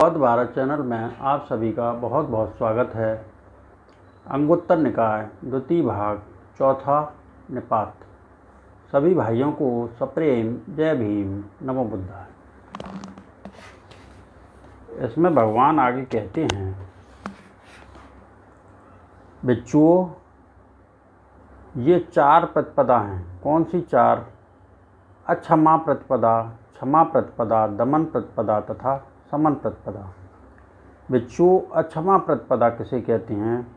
बौद्ध भारत चैनल में आप सभी का बहुत बहुत स्वागत है। अंगुत्तर निकाय द्वितीय भाग चौथा निपात। सभी भाइयों को सप्रेम जय भीम नमो बुद्धाय। इसमें भगवान आगे कहते हैं, बिच्छुओं ये चार प्रतिपदा हैं। कौन सी चार? अक्षमा प्रतिपदा, क्षमा प्रतिपदा, दमन प्रतिपदा तथा समन प्रतिपदा। बिच्छुओं अक्षमा प्रतिपदा किसे कहते हैं?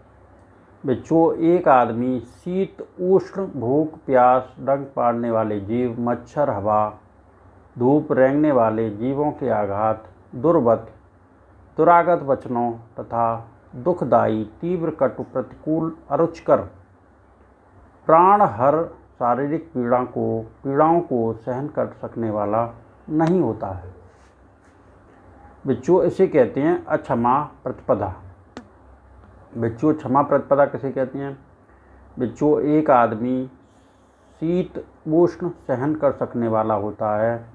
बिच्छुओं एक आदमी शीत उष्ण भूख प्यास डंक पाड़ने वाले जीव, मच्छर हवा धूप रेंगने वाले जीवों के आघात, दुर्वत दुरागत वचनों तथा दुखदायी तीव्र कटु प्रतिकूल अरुचिकर प्राण हर शारीरिक पीड़ाओं को सहन कर सकने वाला नहीं होता है। बिच्छुओं इसे कहते हैं अक्षमा प्रतिपदा। बिच्छुओं क्षमा प्रतिपदा किसे कहते हैं? बिच्छुओं एक आदमी शीत उष्ण सहन कर सकने वाला होता है।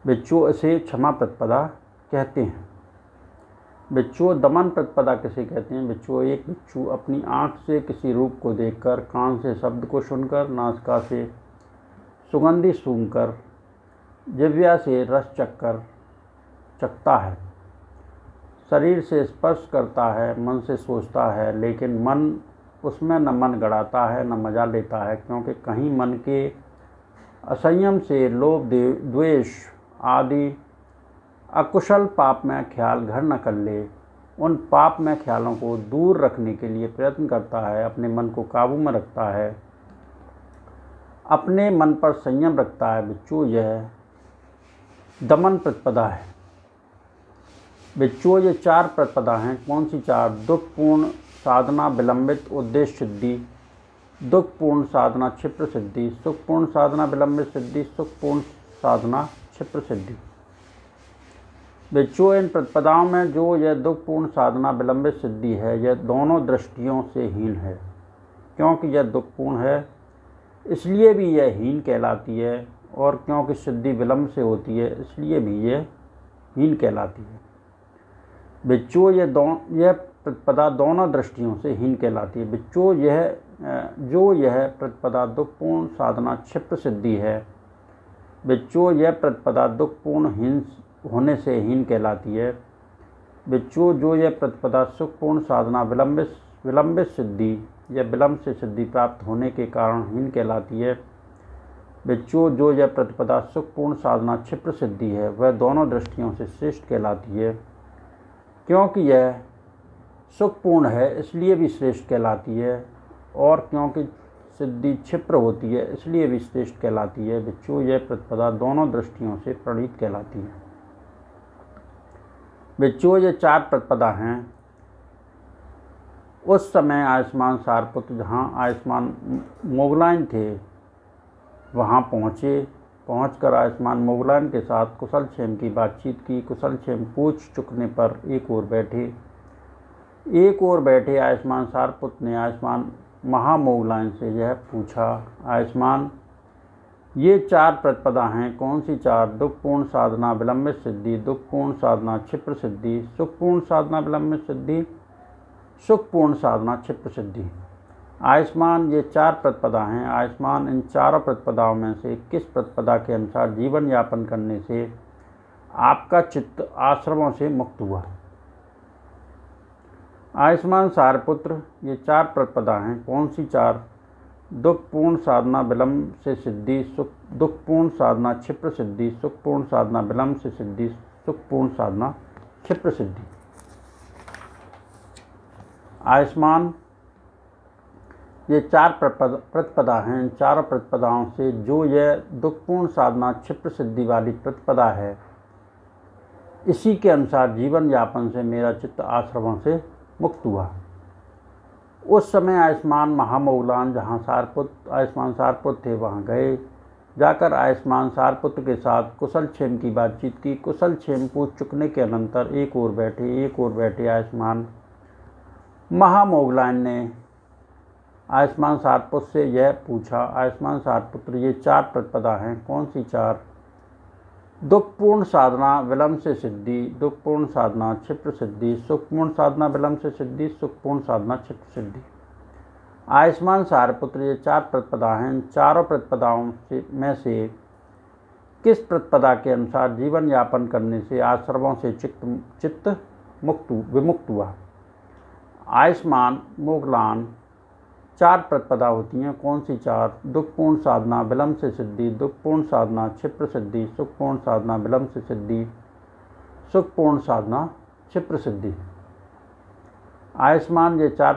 बिच्छुओं इसे क्षमा प्रतिपदा कहते हैं। बिच्छुओं दमन प्रतिपदा किसे कहते हैं? बिच्छुओं एक बिच्छू अपनी आँख से किसी रूप को देखकर, कान से शब्द को सुनकर, नासिका से सुगंधि सूंघकर, जिह्वा से रस चखता है, शरीर से स्पर्श करता है, मन से सोचता है, लेकिन मन उसमें न मन गड़ाता है न मजा लेता है, क्योंकि कहीं मन के असंयम से लोभ द्वेष आदि अकुशल पाप में ख्याल घर न कर ले। उन पाप में ख्यालों को दूर रखने के लिए प्रयत्न करता है, अपने मन को काबू में रखता है, अपने मन पर संयम रखता है। बिच्छू यह दमन प्रतिपदा है। बिच्छुओं ये चार प्रतिपदा हैं। कौन सी चार? दुखपूर्ण साधना विलंबित उद्देश्य सिद्धि, दुखपूर्ण साधना क्षिप्र सिद्धि, सुखपूर्ण साधना विलंबित सिद्धि, सुखपूर्ण साधना क्षिप्र सिद्धि। बिच्छुओं इन प्रतिपदाओं में जो यह दुखपूर्ण साधना विलंबित सिद्धि है, यह दोनों दृष्टियों से हीन है। क्योंकि यह दुखपूर्ण है इसलिए भी यह हीन कहलाती है, और क्योंकि सिद्धि विलंब से होती है इसलिए भी यह हीन कहलाती है। बिच्छुओं यह प्रतिपदा दोनों दृष्टियों से हीन कहलाती है। बिच्छुओं यह प्रतिपदा दुखपूर्ण साधना क्षिप्र सिद्धि है। बिच्छुओं यह प्रतिपदा दुखपूर्ण होने से हीन कहलाती है। बिच्छुओं जो यह प्रतिपदा सुखपूर्ण साधना विलंबित सिद्धि या विलंब से सिद्धि प्राप्त होने के कारण हीन कहलाती है। बिच्छुओं जो यह प्रतिपदा सुखपूर्ण साधना क्षिप्र सिद्धि है, वह दोनों दृष्टियों से श्रेष्ठ कहलाती है। क्योंकि यह सुखपूर्ण है इसलिए भी श्रेष्ठ कहलाती है, और क्योंकि सिद्धि क्षिप्र होती है इसलिए भी श्रेष्ठ कहलाती है। बिच्छुओं यह प्रतिपदा दोनों दृष्टियों से प्रणीत कहलाती है। बिच्छुओं ये चार प्रतिपदा हैं। उस समय आयुष्मान सारपुत्र जहाँ आयुष्मान मोगलाइन थे वहाँ पहुँचकर आयुष्मान मोगलाइन के साथ कुशल क्षेम की बातचीत की। कुशल क्षेम पूछ चुकने पर एक ओर बैठे आयुष्मान सारपुत्र ने आयुष्मान महामोगलाइन से यह पूछा, आयुष्मान ये चार प्रतिपदा हैं। कौन सी चार? दुखपूर्ण साधना विलंबित सिद्धि, दुखपूर्ण साधना क्षिप्र सिद्धि, सुखपूर्ण साधना विलंबित सिद्धि, सुखपूर्ण साधना क्षिप्र सिद्धि। आयुष्मान ये चार प्रतिपदा हैं। आयुष्मान इन चारों प्रतिपदाओं में से किस प्रतिपदा के अनुसार जीवन यापन करने से आपका चित्त आश्रमों से मुक्त हुआ? आयुष्मान सारपुत्र ये चार प्रतिपदा हैं। कौन सी चार? दुखपूर्ण साधना विलंब से सिद्धि, दुखपूर्ण साधना क्षिप्र सिद्धि, सुखपूर्ण साधना विलंब से सिद्धि, सुखपूर्ण साधना क्षिप्र सिद्धि। आयुष्मान ये चार प्रतिपदा हैं। इन चारों प्रतिपदाओं से जो यह दुखपूर्ण साधना क्षिप्र सिद्धि वाली प्रतिपदा है, इसी के अनुसार जीवन यापन से मेरा चित्त आश्रमों से मुक्त हुआ। उस समय आयुष्मान महामोगलान जहाँ आयुष्मान सारपुत्र थे वहाँ गए। जाकर आयुष्मान सारपुत्र के साथ कुशल क्षेम की बातचीत की। कुशल क्षेम पूछ चुकने के अनंतर एक ओर बैठे आयुष्मान महामोगलान ने आयुष्मान सारपुत्र से यह पूछा, आयुष्मान सारपुत्र ये चार प्रतिपदा हैं। कौन सी चार? दुखपूर्ण साधना विलंब से सिद्धि, दुखपूर्ण साधना क्षिप्र सिद्धि, सुखपूर्ण साधना विलंब से सिद्धि, सुखपूर्ण साधना क्षिप्र सिद्धि। आयुष्मान सारपुत्र, ये 4 प्रतिपदा हैं। चारों प्रतिपदाओं में से किस प्रतिपदा के अनुसार जीवन यापन करने से आश्रमों से चित्त विमुक्त हुआ? आयुष्मान, मोगलान 4 प्रतिपदा होती हैं। कौन सी 4? दुखपूर्ण साधना विलंब से सिद्धि, दुखपूर्ण साधना क्षिप्र सिद्धि, सुखपूर्ण साधना विलंब से सिद्धि, सुखपूर्ण साधना क्षिप्र सिद्धि। आयुष्मान ये 4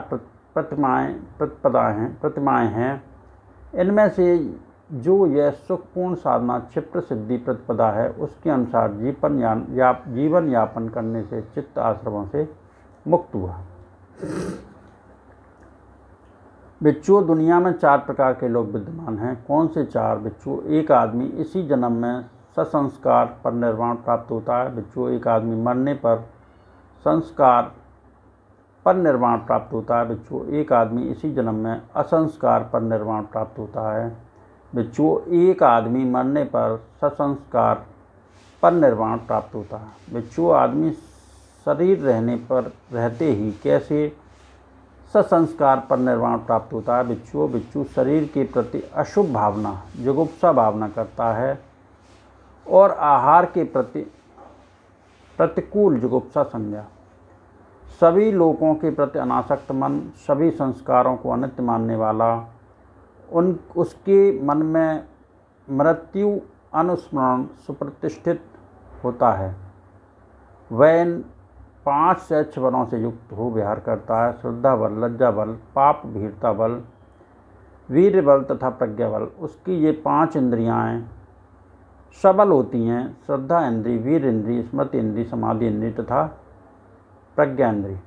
प्रतिमाएँ हैं। इनमें से जो यह सुखपूर्ण साधना क्षिप्र सिद्धि प्रतिपदा है, उसके अनुसार जीवन यापन करने से चित्त आश्रमों से मुक्त हुआ। बिच्छुओं, दुनिया में 4 प्रकार के लोग विद्यमान हैं। कौन से 4 बिच्छुओं? एक आदमी इसी जन्म में संस्कार पर निर्वाण प्राप्त होता है। बिच्छुओं, एक आदमी मरने पर संस्कार पर निर्वाण प्राप्त होता है। बिच्छुओं, एक आदमी इसी जन्म में असंस्कार पर निर्वाण प्राप्त होता है। बिच्छुओं, एक आदमी मरने पर संस्कार पर निर्वाण प्राप्त होता है। बिच्छुओं, आदमी शरीर रहते ही कैसे संस्कार पर निर्वाण प्राप्त होता है? बिच्छू शरीर के प्रति अशुभ भावना, जुगुप्सा भावना करता है और आहार के प्रति प्रतिकूल जुगुप्सा संज्ञा। सभी लोगों के प्रति अनासक्त मन, सभी संस्कारों को अनित्य मानने वाला, उसके मन में मृत्यु अनुस्मरण सुप्रतिष्ठित होता है। वह 5 स्वच्छ बलों से युक्त हो विहार करता है। श्रद्धा बल, लज्जा बल, पाप भीरता बल, वीर बल तथा प्रज्ञा बल। उसकी ये 5 इंद्रियाँ सबल होती हैं। श्रद्धा इंद्री, वीर इंद्री, स्मृति इंद्री, समाधि इंद्री तथा प्रज्ञा इंद्री।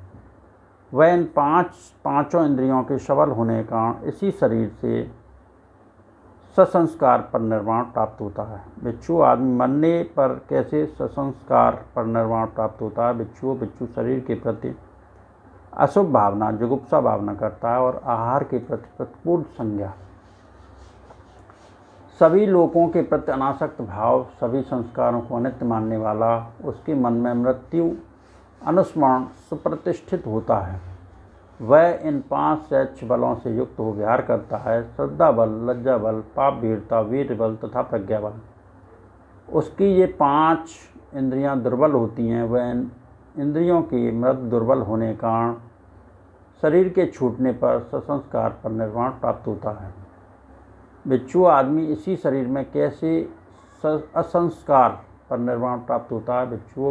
वह इन पांचों इंद्रियों के सबल होने का इसी शरीर से ससंस्कार पर निर्वाण प्राप्त होता है। बिच्छू, आदमी मरने पर कैसे ससंस्कार पर निर्वाण प्राप्त होता है? बिच्छू शरीर के प्रति अशुभ भावना, जुगुप्सा भावना करता है और आहार के प्रति प्रतिकूल संज्ञा। सभी लोगों के प्रति अनासक्त भाव, सभी संस्कारों को अनित्य मानने वाला, उसके मन में मृत्यु अनुस्मरण सुप्रतिष्ठित होता है। वह इन 5 स्वच्छ बलों से युक्त हो विहार करता है। श्रद्धा बल, लज्जा बल, पाप भीरता, वीर बल तथा प्रज्ञा बल। उसकी ये 5 इंद्रियां दुर्बल होती हैं। वह इंद्रियों की मृत दुर्बल होने के कारण शरीर के छूटने पर ससंस्कार पर निर्वाण प्राप्त होता है। बिच्छू, आदमी इसी शरीर में कैसे असंस्कार पर निर्वाण प्राप्त होता है?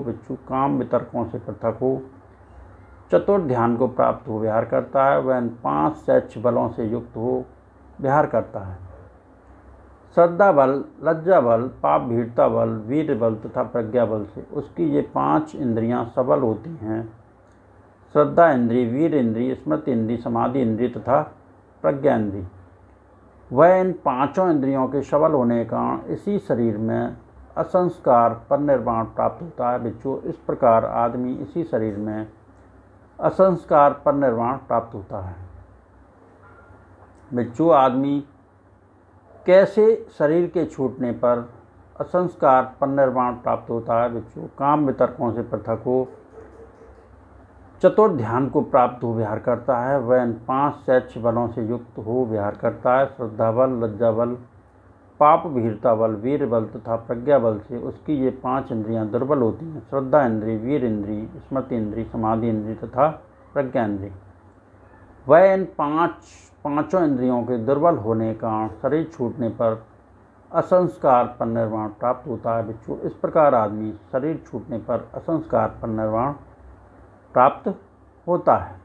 बिच्छू काम वितर्कों से पृथक हो चतुर ध्यान को प्राप्त हो विहार करता है। वह 5 स्वच्छ बलों से युक्त हो विहार करता है। श्रद्धा बल, लज्जा बल, पाप भीरता बल, वीर बल तथा प्रज्ञा बल से उसकी ये 5 इंद्रियां सबल होती हैं। श्रद्धा इंद्री, वीर इंद्री, स्मृति इंद्री, समाधि इंद्री तथा प्रज्ञा इंद्री। वह इन 5 इंद्रियों के सबल होने का इसी शरीर में असंस्कार पर निर्वाण प्राप्त होता है। बिच्छू, इस प्रकार आदमी इसी शरीर में असंस्कार पर निर्वाण प्राप्त होता है। बिच्छू, आदमी कैसे शरीर के छूटने पर असंस्कार पर निर्वाण प्राप्त होता है? बिच्छू, काम वितर्कों से पृथक हो चतुर ध्यान को प्राप्त हो विहार करता है। वह इन 5 स्वच्छ बलों से युक्त हो विहार करता है। श्रद्धा बल, लज्जा बल, पाप भीरता बल, वीर बल तथा प्रज्ञा बल से उसकी ये 5 इंद्रियां दुर्बल होती हैं। श्रद्धा इंद्री, वीर इंद्री, स्मृति इंद्री, समाधि इंद्री तथा प्रज्ञा इंद्री। वह इन 5 इंद्रियों के दुर्बल होने का शरीर छूटने पर असंस्कार पर निर्वाण प्राप्त होता है। बिच्छू, इस प्रकार आदमी शरीर छूटने पर असंस्कार पर निर्वाण प्राप्त होता है।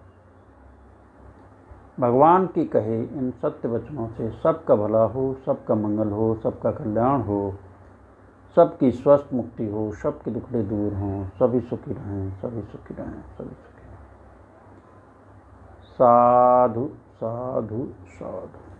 भगवान की कहे इन सत्य वचनों से सबका भला हो, सबका मंगल हो, सबका कल्याण हो, सबकी स्वस्थ मुक्ति हो, सबके दुखड़े दूर हों, सभी सुखी रहें, सभी सुखी रहें, सभी सुखी रहें। साधु साधु साधु।